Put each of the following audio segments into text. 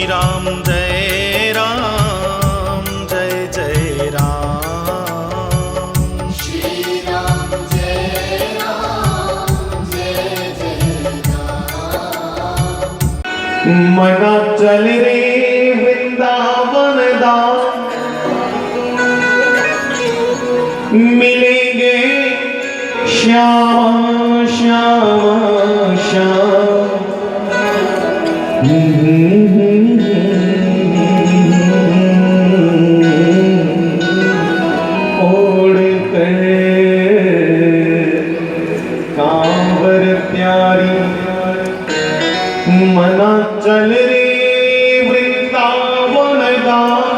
राम जय राम जय जय राम। श्री राम जय राम जय जय राम। मना चल रे वृंदावन दास, मिलेंगे श्याम श्याम श्याम। ओढ़ कर कांवर प्यारी, मना चल रे वृंदावन दास,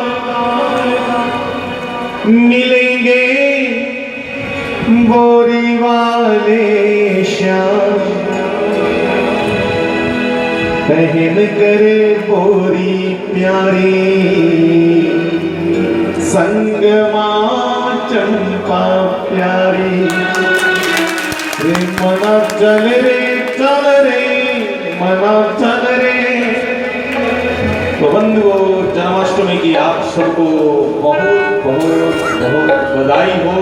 मिलेंगे बोरी वाले श्याम। पहन करे बोरी प्यारी, संग मां चंपा प्यारी। रे मना चल रे मना चल रे। तो बंधुओं, जन्माष्टमी की आप सबको बहुत बहुत बहुत बधाई हो।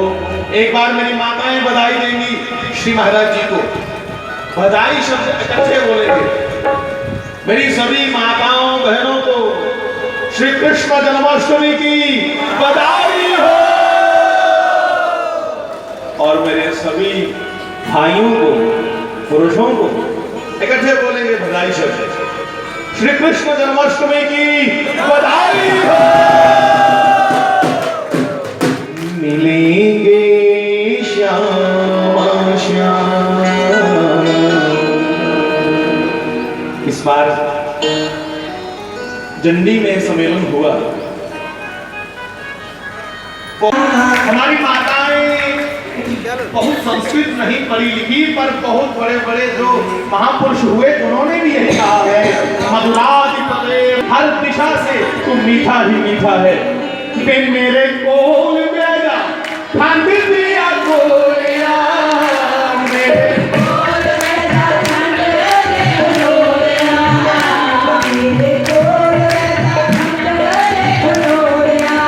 एक बार मेरी माताएं बधाई देंगी श्री महाराज जी को, बधाई शब्द इकट्ठे बोलेंगे। मेरी सभी माताओं बहनों को श्री कृष्ण जन्माष्टमी की बधाई हो। और मेरे सभी भाइयों को, पुरुषों को इकट्ठे बोलेंगे बधाई शब्द, श्री कृष्ण जन्माष्टमी की बधाई हो। मिलेंगे श्याम श्याम। इस बार जंडी में सम्मेलन हुआ। हमारी माताएं बहुत संस्कृत नहीं पढ़ी लिखी, पर बहुत बड़े बड़े जो महापुरुष हुए उन्होंने भी यही कहा है, मधुराधिपते हर दिशा से तुम मीठा ही मीठा है। बिन मेरे कोल बेजा ठंड दिया गोलिया, मेरे कोल बेजा ठंड दिया गोलिया, मेरे कोल बेजा ठंड दिया गोलिया।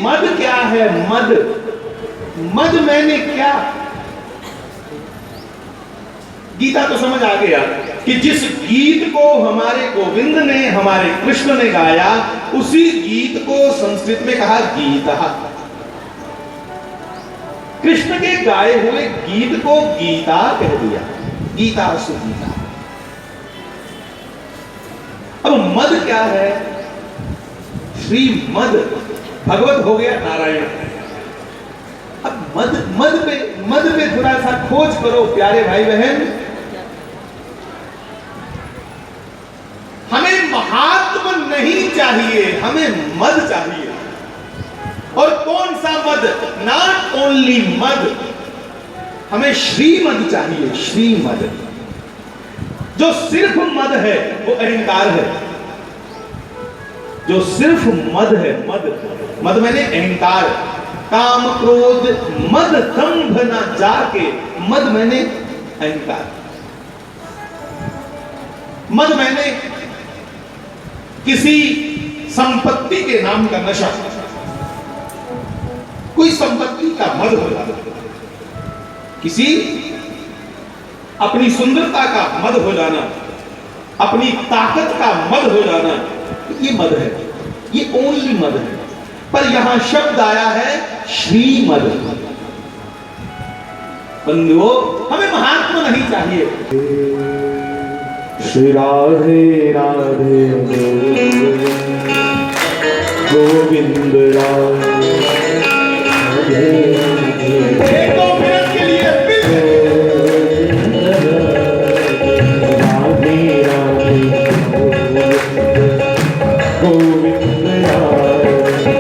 मद क्या है? मद मद मैंने क्या? गीता तो समझ आ गया कि जिस गीत को हमारे गोविंद ने, हमारे कृष्ण ने गाया, उसी गीत को संस्कृत में कहा गीता। कृष्ण के गाए हुए गीत को गीता कह दिया, गीता सुगीता। अब मद क्या है? श्री मद भगवत हो गया नारायण। अब मद पे थोड़ा सा खोज करो प्यारे भाई बहन। हमें महात्मा नहीं चाहिए, हमें मद चाहिए। और कौन सा मद? नॉट ओनली मद, हमें श्रीमद चाहिए। श्रीमद जो सिर्फ मद है वो अहंकार है। जो सिर्फ मद है, मद मैंने अहंकार, काम क्रोध मद दंभ न जाके, मद मैंने अहंकार। मद मैंने किसी संपत्ति के नाम का नशा, कोई संपत्ति का मद हो जाना, किसी अपनी सुंदरता का मद हो जाना, अपनी ताकत का मद हो जाना, ये मद है, ये ओनली मद है। पर यहां शब्द आया है श्रीमद। बंधुओं, हमें महात्मा नहीं चाहिए। श्री राधे राधे गोविंद राधे। एक दो मिनट के लिए राधे राधे गोविंद राधे।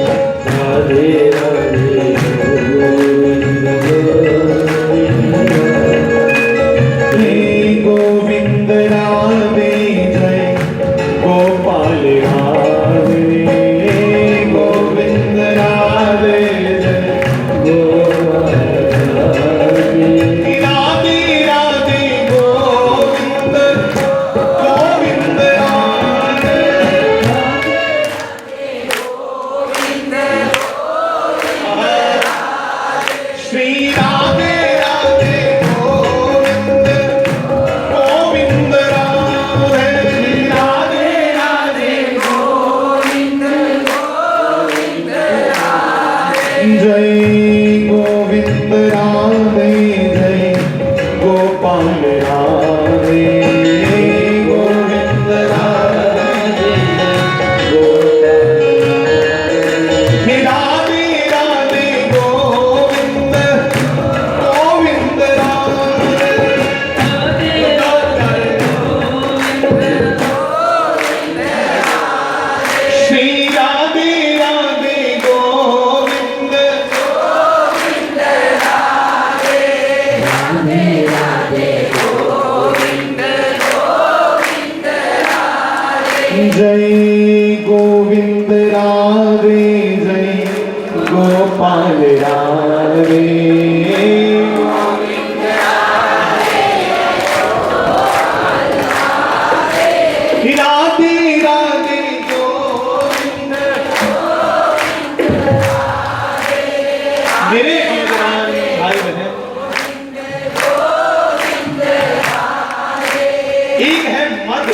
गोविंद राधे जय गोपाल राधे गोविंद राधे जय गोपाल राधे राधे राधे गोविंद गोविंद राधे श्री राधे राधे गोविंद गोविंद राधे राधे राधे गोविंद गोविंद राधे जय गोविंद राधे जय गोपाल राधे गोविंद राधे राधे राधे गोविंद गोविंद राधे श्री राधे राधे गोविंद गोविंद राधे राधे राधे गोविंद गोविंद राधे जय गोविंद राधे जय गोपाल राधे गोविंद राधे राधे गोविंद मेरे नौजवान भाई बहन एक है मद,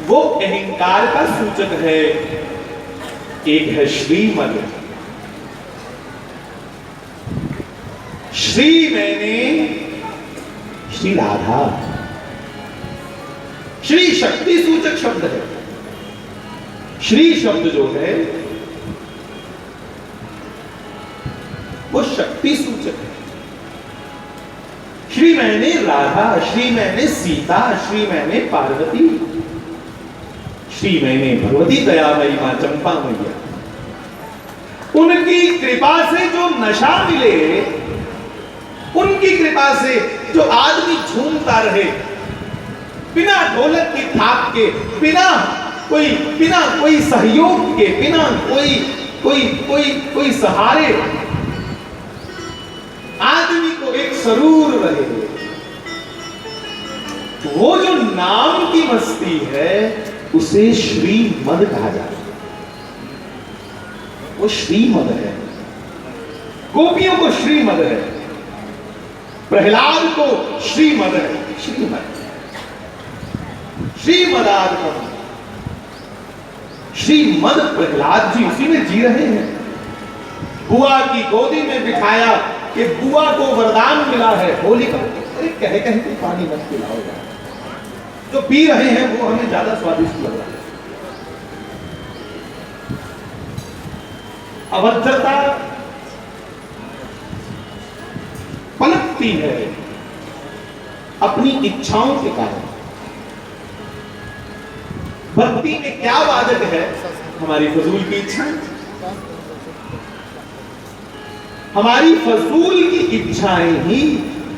वो अहंकार का सूचक है। एक है श्रीमद। श्री मैंने श्री राधा, श्री शक्ति सूचक शब्द है। श्री शब्द जो है वो शक्ति सूचक है। श्री मैंने राधा, श्री मैंने सीता, श्री मैंने पार्वती, श्री मैंने भगवती दयामयी मां चंपा मैया। उनकी कृपा से जो नशा मिले, उनकी कृपा से जो आदमी झूमता रहे बिना ढोलक की थाप के, बिना कोई सहयोग के, बिना कोई सहारे, आदमी को एक सरूर रहे, वो जो नाम की मस्ती है उसे श्रीमद कहा जाता है। वो श्रीमद है। गोपियों को श्रीमद है, प्रहलाद को श्रीमद है। श्रीमद श्रीमदात्मक श्रीमद प्रहलाद जी उसी में जी रहे हैं। बुआ की गोदी में बिठाया कि बुआ को वरदान मिला है होली का, अरे कहे के पानी मत पिलाओ यार, जो पी रहे हैं वो हमें ज्यादा स्वादिष्ट लग रहा है। अभद्रता पनपती है अपनी इच्छाओं के कारण। भक्ति में क्या वादक है? हमारी फजूल की इच्छा। हमारी फजूल की इच्छाएं ही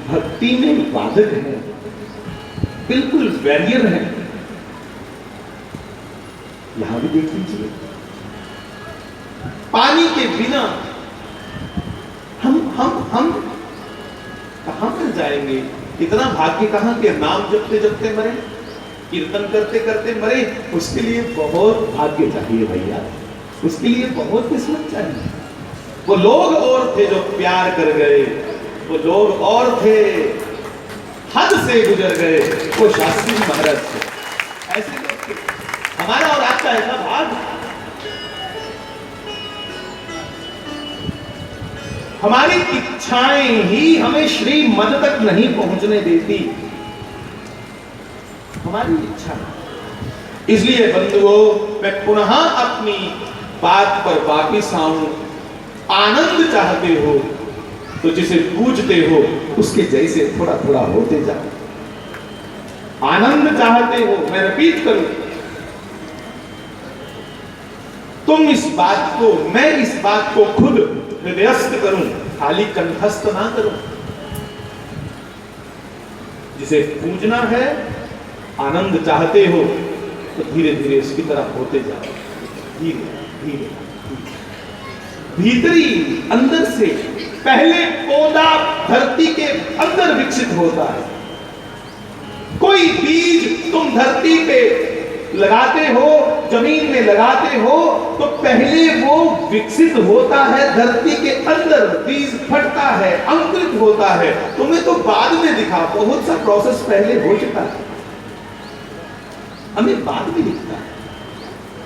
भक्ति में वादक है, बिल्कुल बैरियर है। यहां भी देख लीजिए, पानी के बिना हम कहां पर जाएंगे? इतना भाग्य कहां के नाम जपते जपते मरे, कीर्तन करते करते मरे, उसके लिए बहुत भाग्य चाहिए भैया, उसके लिए बहुत किस्मत चाहिए। वो लोग और थे जो प्यार कर गए, वो लोग और थे हद से गुजर गए, वो शास्त्री महाराज थे। ऐसे लोग थे। हमारा और आपका ऐसा भाग, हमारी इच्छाएं ही हमें श्रीमद तक नहीं पहुंचने देती, हमारी इच्छा। इसलिए बंधुओं, मैं पुनः अपनी बात पर वापिस आऊं। आनंद चाहते हो तो जिसे पूजते हो उसके जैसे थोड़ा थोड़ा होते जाओ। आनंद चाहते हो, मैं रिपीट करूं, तुम इस बात को, मैं इस बात को खुद हृदयस्थ करूं, खाली कंठस्थ ना करूं। जिसे पूजना है, आनंद चाहते हो तो धीरे धीरे इसकी तरफ होते जाओ, धीरे धीरे भीतरी अंदर से। पहले पौधा धरती के अंदर विकसित होता है। कोई बीज तुम धरती पे लगाते हो, जमीन में लगाते हो, तो पहले वो विकसित होता है धरती के अंदर, बीज फटता है, अंकुरित होता है। तुम्हें तो बाद में दिखा, बहुत सा प्रोसेस पहले हो चुका है, हमें बाद में दिखता है।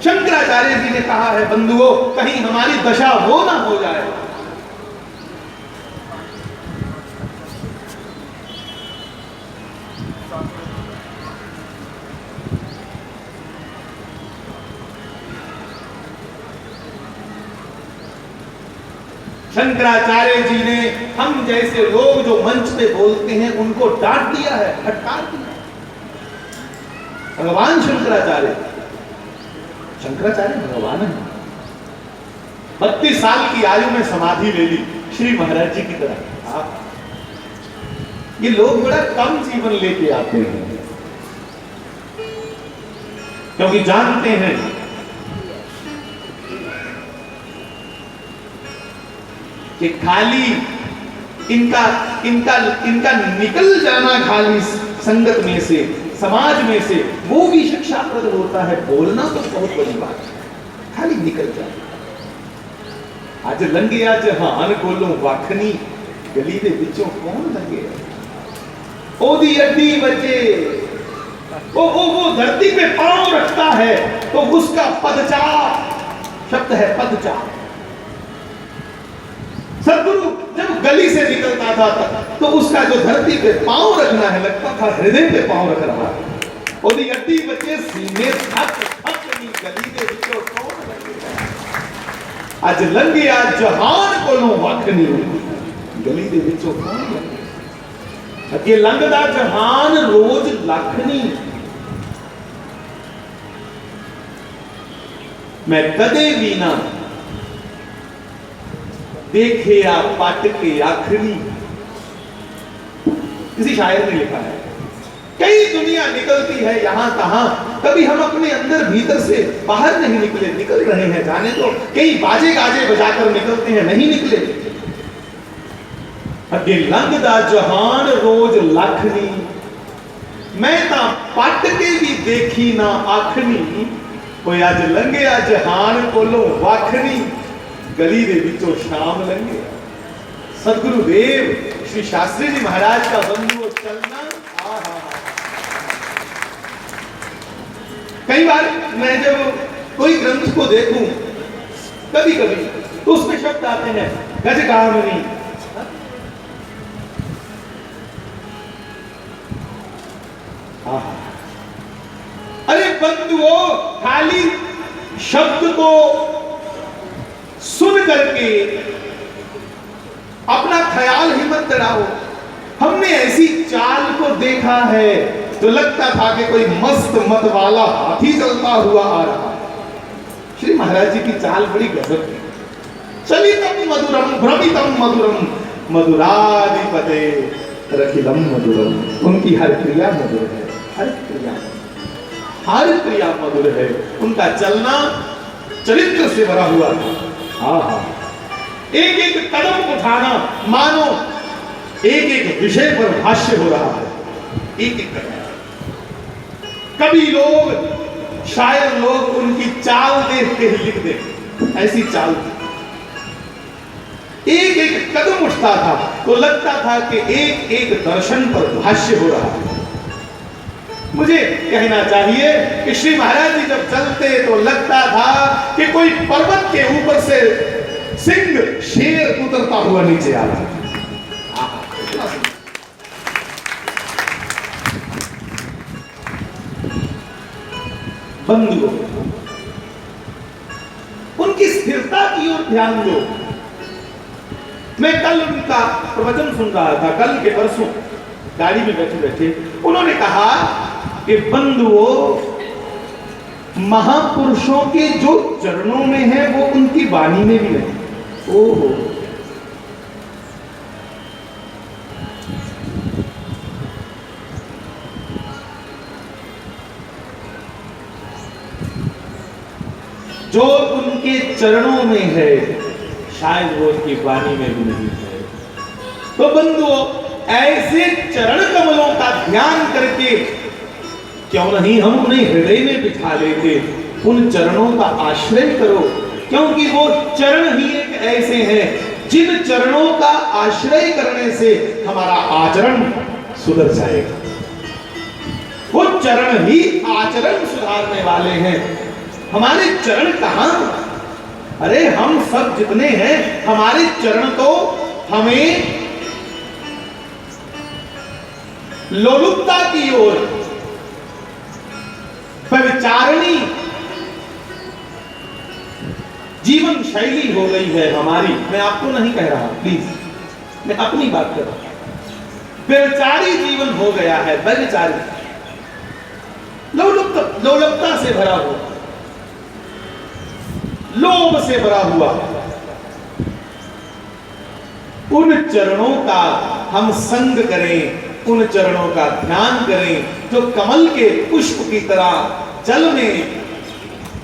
शंकराचार्य जी ने कहा है, बंधुओं, कहीं हमारी दशा वो ना हो जाए। शंकराचार्य जी ने हम जैसे लोग जो मंच पे बोलते हैं उनको डांट दिया है, फटकार दिया। भगवान शंकराचार्य भगवान है। 32 साल की आयु में समाधि ले ली, श्री महाराज जी की तरह। ये लोग बड़ा कम जीवन लेके आते हैं, क्योंकि जानते हैं कि खाली इनका इनका इनका निकल जाना खाली संगत में से, समाज में से, वो भी शिक्षाप्रद होता है। बोलना तो बहुत बड़ी बात है, खाली निकल जाए। आज लंघिया जहान कोलों वाखनी, गली दे विचों कौन लंघे। ओदी अड्डी बचे, वो धरती पे पांव रखता है तो उसका पदचार, शब्द है पदचार। सदगुरु जब गली से निकलता था तो उसका जो धरती पे पांव रखना है, लगता था हृदय पे पांव रख रहा है। ओदी अड्डी बचे सीने थक थक नी, गली दे विचों कौन लंघे। आज लंघिया जहान कोलों वाखनी, गली दे विचों कौन लंघे। अगे लंघदा जहान रोज लखनी, मैं कदे भी ना देखे आ पट के आखरी। किसी शायर ने लिखा है, कई दुनिया निकलती है यहां तहां, कभी हम अपने अंदर भीतर से बाहर नहीं निकले। निकल रहे हैं, जाने तो कई बाजे गाजे बजाकर निकलते हैं, नहीं निकले। अगे लंघदा जहान रोज लखनी, मैं ता पट के भी देखी ना आखनी। कोई आज लंघिया जहान कोलों वाखनी, गली दे विचों शाम लंघे। सदगुरुदेव श्री शास्त्री जी महाराज का बंधुओं चलना, कई बार मैं जब कोई ग्रंथ को देखूं, कभी कभी तो उसमें शब्द आते हैं गजगामिनी। अरे बंधुओं, खाली शब्द को सुन करके अपना ख्याल ही मत कराओ। हमने ऐसी चाल को देखा है जो लगता था कि कोई मस्त मत वाला हाथी चलता हुआ आ रहा है। श्री महाराज जी की चाल बड़ी गजब है। चलितम मधुरम भ्रमितम मधुरम, मधुराधिपते रखिलम मधुरम। उनकी हर क्रिया मधुर है, हर क्रिया मधुर है। उनका चलना चरित्र से भरा हुआ है। एक एक कदम उठाना मानो एक एक विषय पर भाष्य हो रहा है, एक एक कदम। कभी लोग, शायर लोग उनकी चाल देख के ही लिख देते, ऐसी चाल थी। एक एक कदम उठता था तो लगता था कि एक एक दर्शन पर भाष्य हो रहा है। मुझे कहना चाहिए कि श्री महाराज जी जब चलते तो लगता था कि कोई पर्वत के ऊपर से सिंह शेर उतरता हुआ नीचे आ रहा है। बंधुओं, उनकी स्थिरता की ओर ध्यान दो। मैं कल उनका प्रवचन सुन रहा था, कल के परसों गाड़ी में बैठे बैठे उन्होंने कहा कि बंधुओं, महापुरुषों के जो चरणों में है वो उनकी वाणी में भी नहीं। ओहो, जो उनके चरणों में है शायद वो उनकी वाणी में भी नहीं है। तो बंधुओं, ऐसे चरण कमलों का ध्यान करके क्यों नहीं हम उन्हें हृदय में बिठा लेते। उन चरणों का आश्रय करो, क्योंकि वो चरण ही एक ऐसे हैं जिन चरणों का आश्रय करने से हमारा आचरण सुधर जाएगा। वो चरण ही आचरण सुधारने वाले हैं। हमारे चरण कहां? अरे हम सब जितने हैं, हमारे चरण तो हमें लोलुपता की ओर, व्यभिचारिणी जीवन शैली हो गई है हमारी। मैं आपको नहीं कह रहा, प्लीज, मैं अपनी बात कर रहा हूं। व्यभिचारी जीवन हो गया है, व्यभिचारी, लोलुपता से भरा हुआ, लोभ से भरा हुआ। उन चरणों का हम संग करें, उन चरणों का ध्यान करें जो कमल के पुष्प की तरह जल में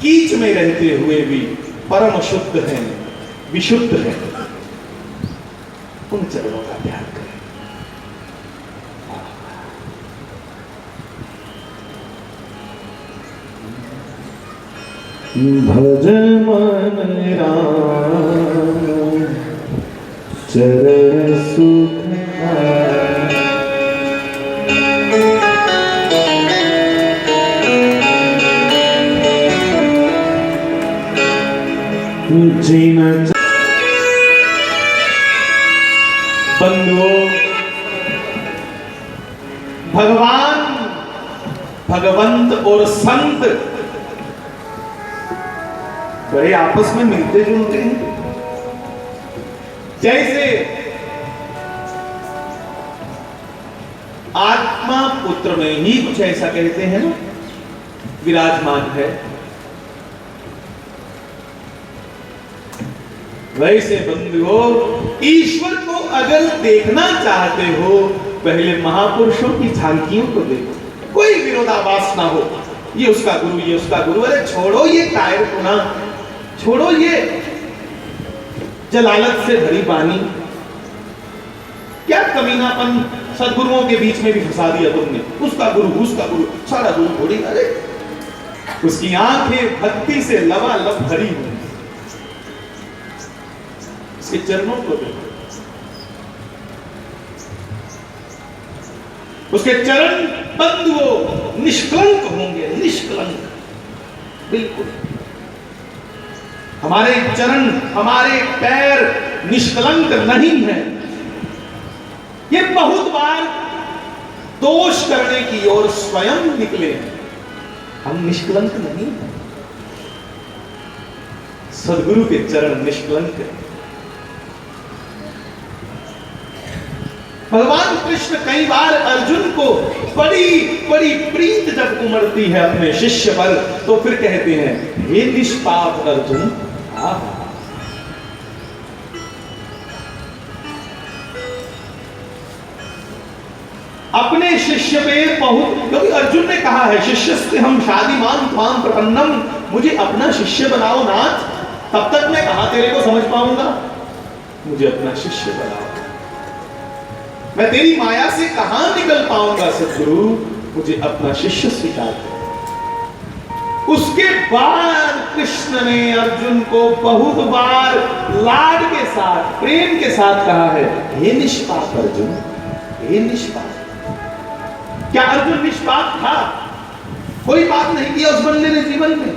कीच में रहते हुए भी परम शुद्ध हैं, विशुद्ध हैं। उन चरणों का ध्यान करें। भज मन राम चरण सुख जीना। बंधुओं, भगवान, भगवंत और संत बड़े आपस में मिलते जुलते हैं। जैसे आत्मा पुत्र में ही कुछ ऐसा कहते हैं ना, विराजमान है, वैसे बंधुओं, ईश्वर को अगर देखना चाहते हो, पहले महापुरुषों की झांकियों को देखो। कोई विरोधाभास ना हो, ये उसका गुरु, ये उसका गुरु। अरे छोड़ो ये कायरपुना, छोड़ो ये जलालत से भरी बानी। क्या कमीनापन सदगुरुओं के बीच में भी फंसा दिया तुमने। उसका गुरु, सारा गुरु थोड़ी। अरे उसकी आंखें भक्ति से लबालब भरी हुई, उसके चरणों को देखो, उसके चरण बंधुओं निष्कलंक होंगे, निष्कलंक बिल्कुल। हमारे चरण, हमारे पैर निष्कलंक नहीं है। ये बहुत बार दोष करने की ओर स्वयं निकले हैं। हम निष्कलंक नहीं हैं। सदगुरु के चरण निष्कलंक हैं। भगवान कृष्ण कई बार अर्जुन को बड़ी बड़ी प्रीत जब उमड़ती है अपने शिष्य पर, तो फिर कहते हैं, हे निष्पाप अर्जुन, अपने शिष्य पे बहुत, क्योंकि अर्जुन ने कहा है, शिष्य से हम शादीमान त्वाम प्रपन्नम, मुझे अपना शिष्य बनाओ नाथ, तब तक मैं कहां तेरे को समझ पाऊंगा। मुझे अपना शिष्य बनाओ, मैं तेरी माया से कहां निकल पाऊंगा सदगुरु, मुझे अपना शिष्य स्वीकार कर। उसके बाद कृष्ण ने अर्जुन को बहुत बार लाड के साथ, प्रेम के साथ कहा है, हे निष्पाप अर्जुन, हे निष्पाप। क्या अर्जुन निष्पाप था? कोई बात नहीं किया उस बंदे ने जीवन में।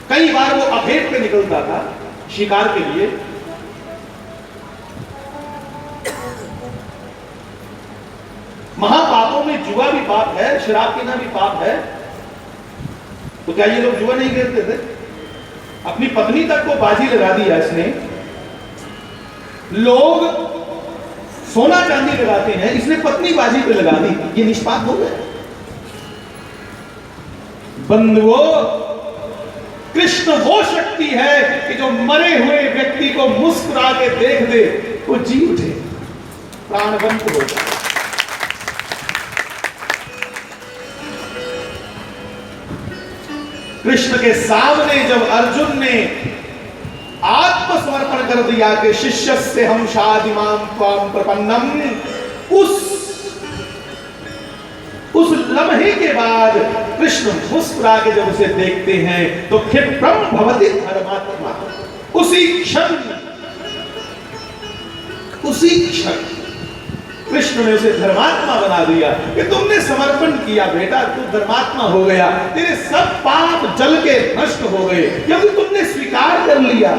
कई बार वो अभेद पे निकलता था शिकार के लिए। महापापों में जुआ भी पाप है, शराब पीना भी पाप है। तो क्या ये लोग जुआ नहीं खेलते थे? अपनी पत्नी तक को बाजी लगा दिया इसने। लोग सोना चांदी लगाते हैं, इसने पत्नी बाजी पे लगा दी, ये निष्पाप हो गए। बंधुओं, कृष्ण वो शक्ति है कि जो मरे हुए व्यक्ति को मुस्कुरा के देख दे, वो जी उठे, प्राणवंत हो जाए। कृष्ण के सामने जब अर्जुन ने आत्मसमर्पण कर दिया कि शिष्य से हम शादिमाम त्वाम प्रपन्नम, उस लम्हे के बाद कृष्ण मुस्कुरा के जब उसे देखते हैं तो क्षिप्रम भवति धर्मात्मा, उसी क्षण कृष्ण ने उसे धर्मात्मा बना दिया कि तुमने समर्पण किया बेटा, तू धर्मात्मा हो गया, तेरे सब पाप जल के नष्ट हो गए क्योंकि तुमने स्वीकार कर लिया।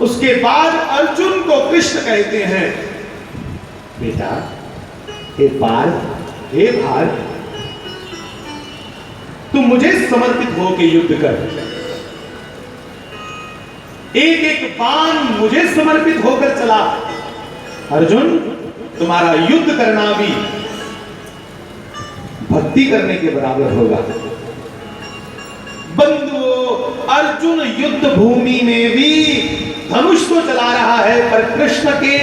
उसके बाद अर्जुन को कृष्ण कहते हैं बेटा, हे पार्थ, हे भार्गव, तू मुझे समर्पित होकर युद्ध कर, एक एक बाण मुझे समर्पित होकर चला। अर्जुन, तुम्हारा युद्ध करना भी भक्ति करने के बराबर होगा। बंधुओं, अर्जुन युद्ध भूमि में भी धनुष तो चला रहा है, पर कृष्ण के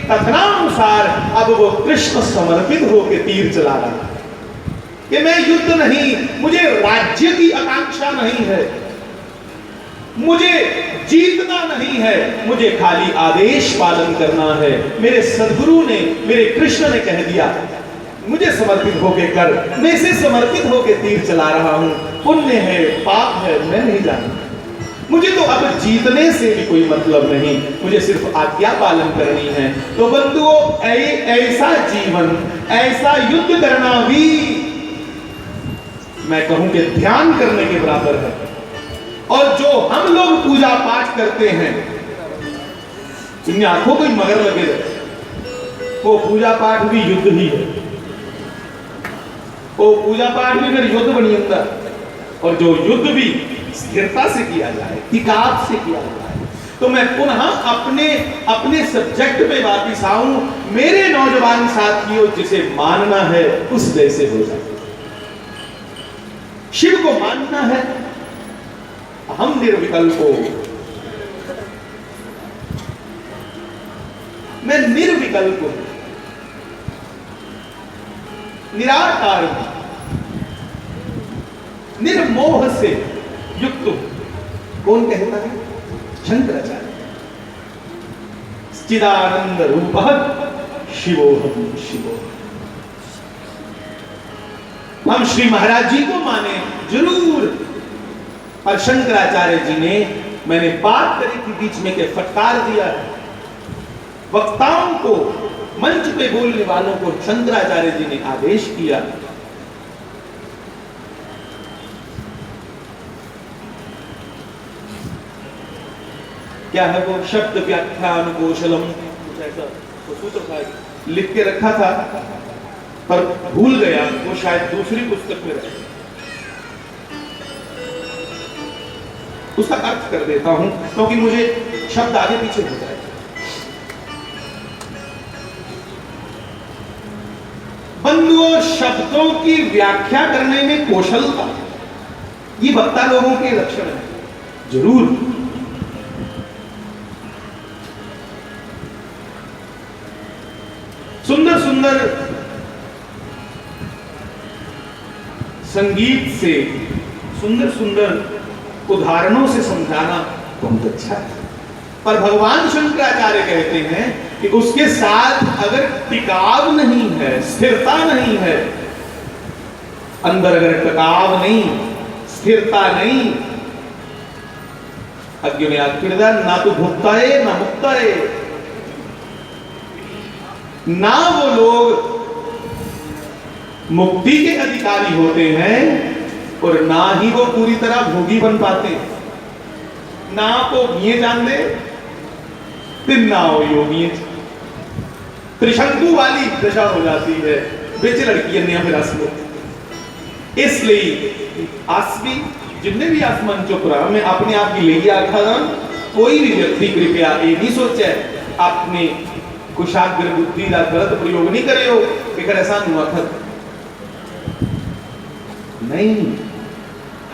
कथनानुसार अब वो कृष्ण समर्पित होकर तीर चला रहा है कि मैं युद्ध नहीं, मुझे राज्य की आकांक्षा नहीं है, मुझे जीतना नहीं है, मुझे खाली आदेश पालन करना है। मेरे सद्गुरु ने, मेरे कृष्ण ने कह दिया मुझे समर्पित होके कर, मैं इसे समर्पित होके तीर चला रहा हूं। पुण्य है, पाप है, मैं नहीं जानता, मुझे तो अब जीतने से भी कोई मतलब नहीं, मुझे सिर्फ आज्ञा पालन करनी है। तो बंधुओं, ऐसा जीवन, ऐसा युद्ध करना भी मैं कहूं कि ध्यान करने के बराबर है। और जो हम लोग पूजा पाठ करते हैं, इनमें आंखों को मगर लगे रहे, वो पूजा पाठ भी युद्ध ही है, वो पूजा पाठ भी फिर युद्ध बनी अंदर। और जो युद्ध भी स्थिरता से किया जाए, टिकाव से किया जाए। तो मैं पुनः अपने सब्जेक्ट पे वापिस आऊं। मेरे नौजवान साथियों, जिसे मानना है उस जैसे हो जाए। शिव को मानना है, हम निर्विकल्प हो, मैं निर्विकल्प हूं, निराकार हूं, निर्मोह से युक्त हूं। कौन कहता है? शंकराचार्य। चिदानंद रूपः शिवोहम शिवोहम। हम श्री महाराज जी को माने जरूर, पर शंकराचार्य जी ने, मैंने बात करी थी बीच में के फटकार दिया है वक्ताओं को, मंच पे बोलने वालों को शंकराचार्य जी ने आदेश किया। क्या है वो? शब्द व्याख्यान कौशलम, कुछ ऐसा तो सूत्र था, लिख के रखा था पर भूल गया, वो शायद दूसरी पुस्तक में रहे। उसका अर्थ कर देता हूं क्योंकि मुझे शब्द आगे पीछे हो जाए। बंधुओं, शब्दों की व्याख्या करने में कौशलता, ये वक्ता लोगों के लक्षण है जरूर। सुंदर सुंदर संगीत से, सुंदर सुंदर उदाहरणों से समझाना बहुत अच्छा है, पर भगवान शंकराचार्य कहते हैं कि उसके साथ अगर टिकाव नहीं है, स्थिरता नहीं है, अंदर अगर टिकाव नहीं, स्थिरता नहीं, अज्ञ में आखिरदा ना तो भुगता है ना मुक्ता है, ना वो लोग मुक्ति के अधिकारी होते हैं और ना ही वो पूरी तरह भोगी बन पाते, ना को ये जान दे फिर ना हो योगी, त्रिशंकु वाली दशा हो जाती है, बेचे लड़की ने फिर असलो। इसलिए आसवी जितने भी आसमान चुप रहा, मैं अपने आप की ले आखा था, कोई भी व्यक्ति कृपया ये नहीं सोचे अपने कुशाग्र बुद्धि का गलत प्रयोग नहीं करे हो फिर ऐसा हुआ नहीं।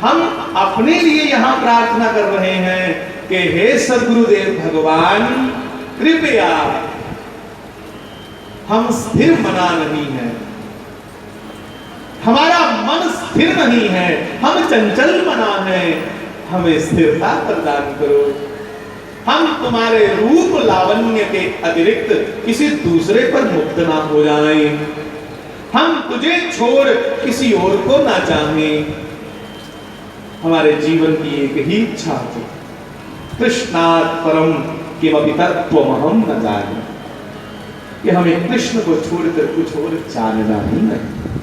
हम अपने लिए यहां प्रार्थना कर रहे हैं कि हे सद्गुरुदेव भगवान, कृपया हम स्थिर मना नहीं है, हमारा मन स्थिर नहीं है, हम चंचल मना है, हमें स्थिरता प्रदान करो। हम तुम्हारे रूप लावण्य के अतिरिक्त किसी दूसरे पर मुक्त ना हो जाएं, हम तुझे छोड़ किसी और को ना चाहें। हमारे जीवन की एक ही इच्छा है, कृष्णात् परम किमपि तत्त्वमहं न जाने, कि हमें कृष्ण को छोड़कर कुछ और जानना ही नहीं।